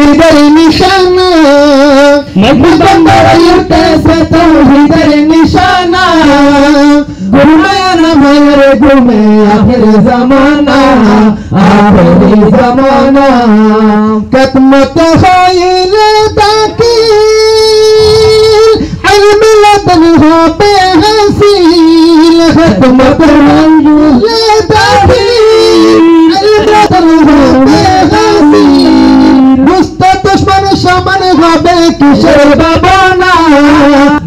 इधर निशाना मजबंदर उठे से तौहीदर निशाना घूमे न मेरे घूमे आखिर ज़माना आखिरी ज़माना किस्मत ख़ाइल ताकील इल्म लदन हो बेहसील किस्मत मंजूर ताकील इल्म लदन हो बेहसील दुष्ट दुश्मन शमन হবে কিসের বাবনা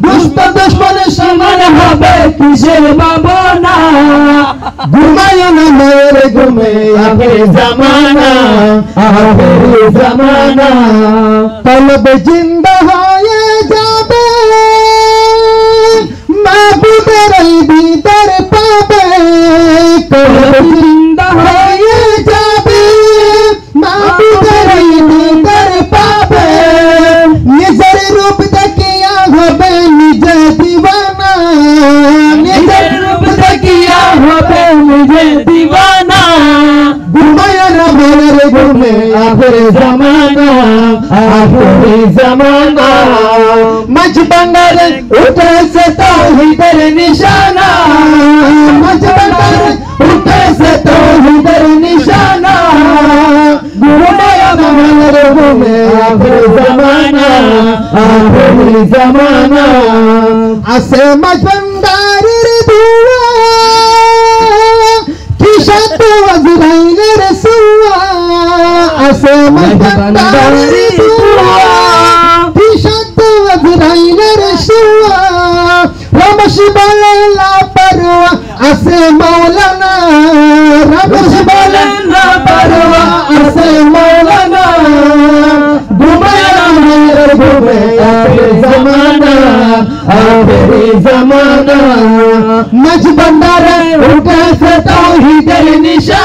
দুষ্ট দুশ্মন সমান হবে কিসের বাবনা ঘুমায় না মেরে ঘুমে আখেরি জামানা আখেরি জামানা কলব জিন্দা হয়ে যাবে মাহবুবের দিদার পাবে কলব জিন্দা হয়ে যাবে মাহবুবের দিদার পাবে নিজের রূপ দেখিয়া হবে নিজে দিওয়ানা নিজের রূপ দেখিয়া হবে নিজে দিওয়ানা ঘুমায় না মেরে ঘুমে আখেরি জামানা আখেরি জামানা মজবন্দর উঠেছে তৌহিদের নিশানা মজবন্দর উঠেছে তৌহিদের নিশানা ঘুমায় না মেরে ঘুমে আখেরি জামানা আখেরি জামানা আসে মজবন্দারের দুয়া কিশত আজরাইলের সুয়া আসে মজবন্দারের দুয়া কিশত আজরাইলের সুয়া রমশ বলে লা পরওয়া আসে মাওলানা রমশ বলে লা পরওয়া আসে মাওলানা ঘুমায় না মেরে ঘুমে আখেরি জামানা আখেরি জামানা মজবন্দার উঠেছে তৌহিদের নিশানা